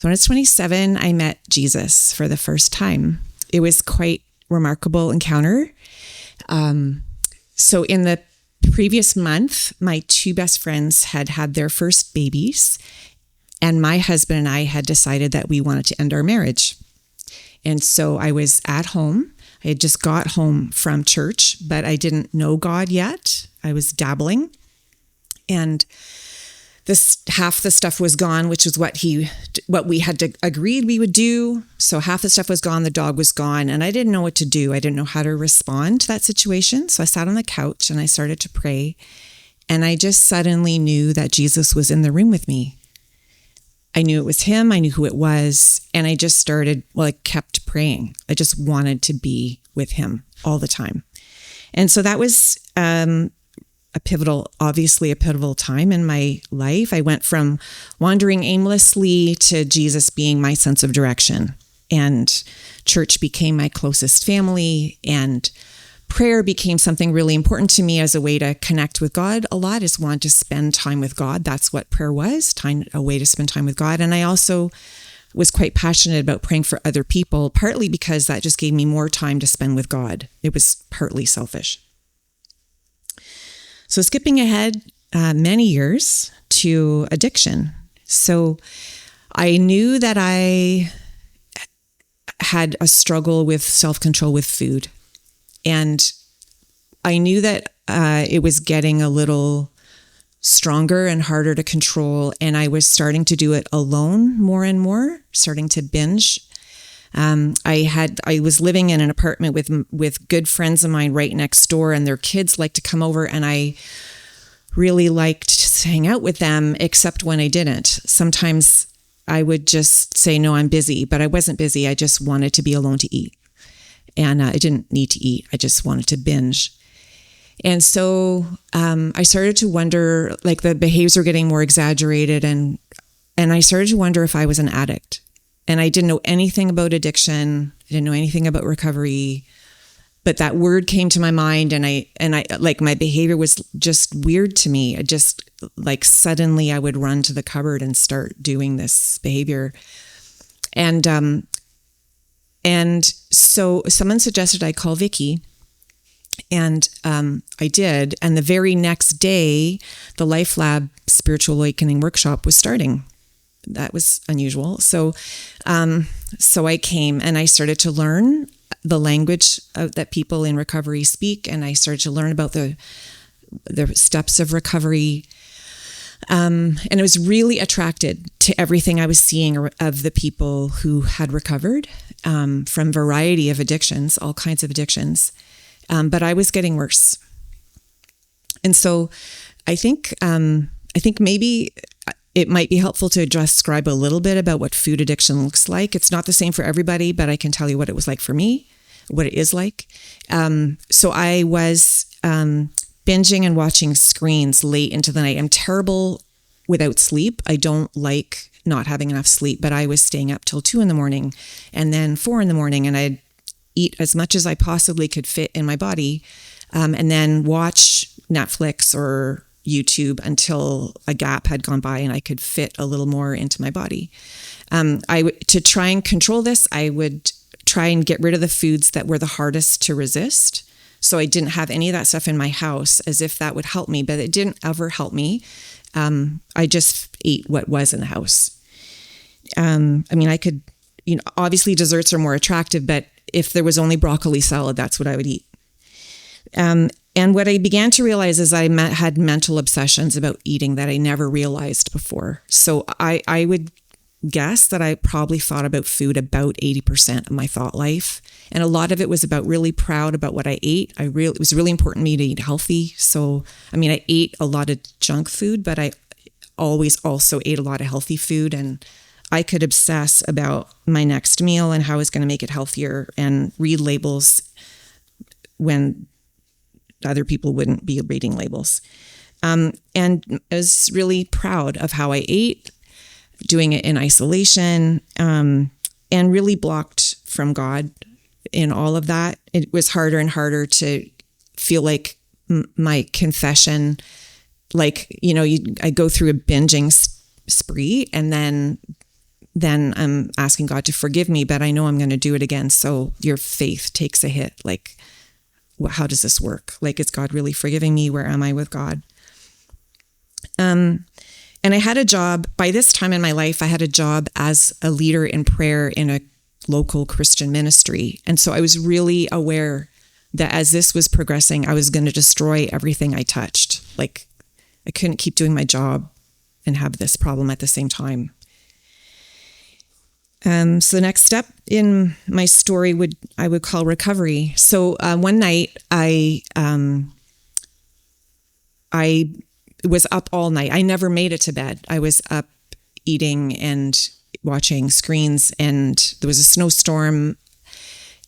When I was 27, I met Jesus for the first time. It was quite remarkable encounter. So in the previous month, my two best friends had had their first babies, and my husband and I had decided that we wanted to end our marriage. And so I was at home. I had just got home from church, but I didn't know God yet. I was dabbling. And this half the stuff was gone, which is what we had agreed we would do. So half the stuff was gone, the dog was gone, and I didn't know what to do. I didn't know how to respond to that situation. So I sat on the couch and I started to pray, and I just suddenly knew that Jesus was in the room with me. I knew it was him. I knew who it was. And I just I kept praying. I just wanted to be with him all the time. And so that was obviously a pivotal time in my life. I went from wandering aimlessly to Jesus being my sense of direction. And church became my closest family, and prayer became something really important to me as a way to connect with God a lot. Is want to spend time with God. That's what prayer was, a way to spend time with God. And I also was quite passionate about praying for other people, partly because that just gave me more time to spend with God. It was partly selfish. So skipping ahead many years to addiction. So I knew that I had a struggle with self-control with food. And I knew that it was getting a little stronger and harder to control. And I was starting to do it alone more and more, starting to binge. I was living in an apartment with good friends of mine right next door, and their kids liked to come over, and I really liked to hang out with them, except when I didn't. Sometimes I would just say, no, I'm busy, but I wasn't busy. I just wanted to be alone to eat. And I didn't need to eat. I just wanted to binge. And so I started to wonder, like the behaviors were getting more exaggerated, and I started to wonder if I was an addict. And I didn't know anything about addiction. I didn't know anything about recovery, but that word came to my mind, and I like my behavior was just weird to me. I just like suddenly I would run to the cupboard and start doing this behavior. And so someone suggested I call Vicky, and I did. And the very next day, the LifeLab Spiritual Awakening Workshop was starting. That was unusual. So I came and I started to learn the language that people in recovery speak, and I started to learn about the steps of recovery. And I was really attracted to everything I was seeing of the people who had recovered from a variety of addictions, all kinds of addictions. But I was getting worse. And so I think maybe it might be helpful to describe a little bit about what food addiction looks like. It's not the same for everybody, but I can tell you what it was like for me, what it is like. So I was binging and watching screens late into the night. I'm terrible without sleep. I don't like not having enough sleep, but I was staying up till 2 a.m. and then 4 a.m, and I'd eat as much as I possibly could fit in my body, and then watch Netflix or YouTube until a gap had gone by and I could fit a little more into my body. To try and control this, I would try and get rid of the foods that were the hardest to resist. So I didn't have any of that stuff in my house, as if that would help me, but it didn't ever help me. I just ate what was in the house. I could, obviously desserts are more attractive, but if there was only broccoli salad, that's what I would eat. And what I began to realize is I had mental obsessions about eating that I never realized before. So I would guess that I probably thought about food about 80% of my thought life. And a lot of it was about really proud about what I ate. It was really important to me to eat healthy. So, I ate a lot of junk food, but I always also ate a lot of healthy food. And I could obsess about my next meal and how I was going to make it healthier and read labels when other people wouldn't be reading labels. And I was really proud of how I ate, doing it in isolation, and really blocked from God in all of that. It was harder and harder to feel like my confession, I go through a binging spree, and then then I'm asking God to forgive me, but I know I'm going to do it again. So your faith takes a hit. Like, how does this work? Like, is God really forgiving me? Where am I with God? And I had a job, by this time in my life, I had a job as a leader in prayer in a local Christian ministry. And so I was really aware that as this was progressing, I was going to destroy everything I touched. Like, I couldn't keep doing my job and have this problem at the same time. So the next step in my story I would call recovery. So one night I was up all night. I never made it to bed. I was up eating and watching screens, and there was a snowstorm.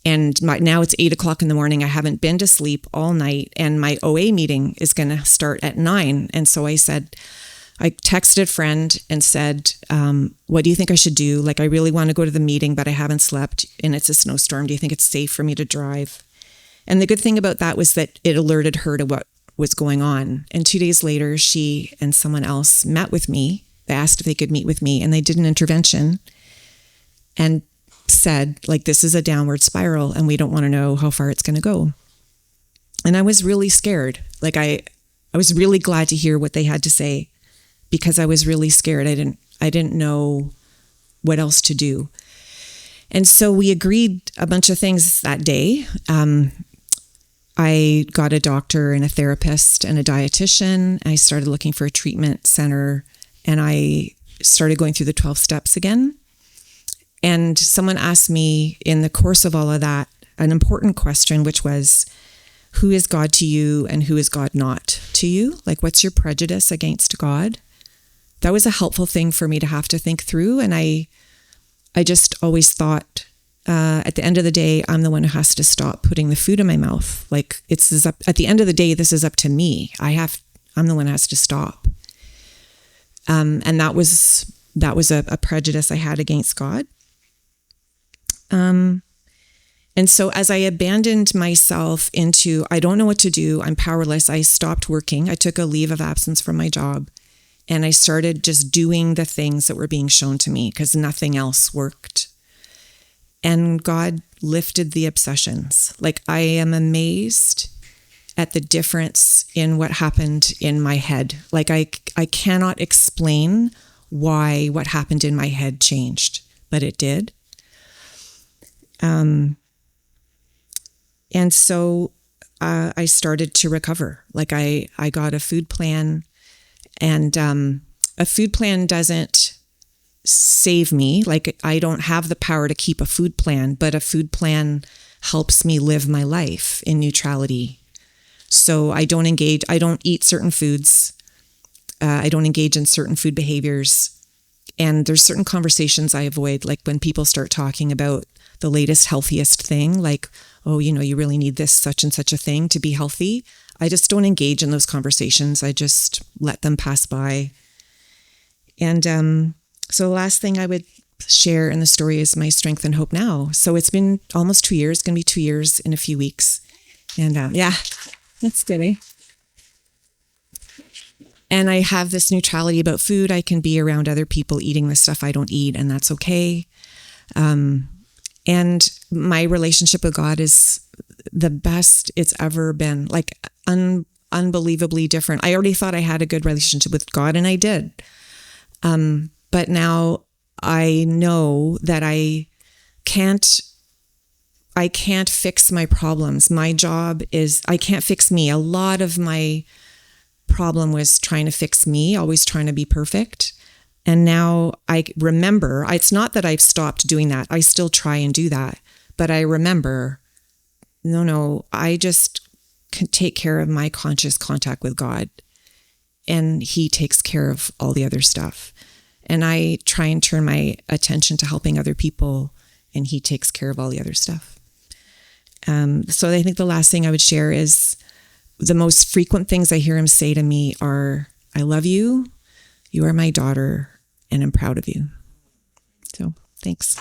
And now it's 8:00 in the morning. I haven't been to sleep all night, and my OA meeting is going to start at 9. And so I texted a friend and said, what do you think I should do? Like, I really want to go to the meeting, but I haven't slept and it's a snowstorm. Do you think it's safe for me to drive? And the good thing about that was that it alerted her to what was going on. And 2 days later, she and someone else met with me. They asked if they could meet with me, and they did an intervention and said, like, this is a downward spiral and we don't want to know how far it's going to go. And I was really scared. Like, I was really glad to hear what they had to say, because I was really scared. I didn't know what else to do. And so we agreed a bunch of things that day. I got a doctor and a therapist and a dietitian. I started looking for a treatment center, and I started going through the 12 steps again. And someone asked me in the course of all of that an important question, which was, who is God to you and who is God not to you? Like, what's your prejudice against God? That was a helpful thing for me to have to think through. And I just always thought, at the end of the day, I'm the one who has to stop putting the food in my mouth. Like, at the end of the day, this is up to me. I'm the one who has to stop. And that was a prejudice I had against God. And so as I abandoned myself into, I don't know what to do, I'm powerless, I stopped working. I took a leave of absence from my job, and I started just doing the things that were being shown to me because nothing else worked. And God lifted the obsessions. Like, I am amazed at the difference in what happened in my head. Like, I cannot explain why what happened in my head changed, but it did. And so I started to recover. Like, I got a food plan, and a food plan doesn't save me. Like, I don't have the power to keep a food plan, but a food plan helps me live my life in neutrality. So I don't eat certain foods. I don't engage in certain food behaviors. And there's certain conversations I avoid, like when people start talking about the latest, healthiest thing, like, oh, you really need this such and such a thing to be healthy. I just don't engage in those conversations. I just let them pass by. And so the last thing I would share in the story is my strength and hope now. So it's been almost 2 years, going to be 2 years in a few weeks. And yeah, that's good, eh? And I have this neutrality about food. I can be around other people eating the stuff I don't eat, and that's okay. And my relationship with God is the best it's ever been, like unbelievably different. I already thought I had a good relationship with God, and I did. But now I know that I can't fix my problems. My job is, I can't fix me. A lot of my problem was trying to fix me, always trying to be perfect. And now I remember, it's not that I've stopped doing that. I still try and do that. But I remember, no, I just can take care of my conscious contact with God. And He takes care of all the other stuff. And I try and turn my attention to helping other people, and He takes care of all the other stuff. So I think the last thing I would share is the most frequent things I hear Him say to me are, I love you, you are my daughter, and I'm proud of you. So thanks.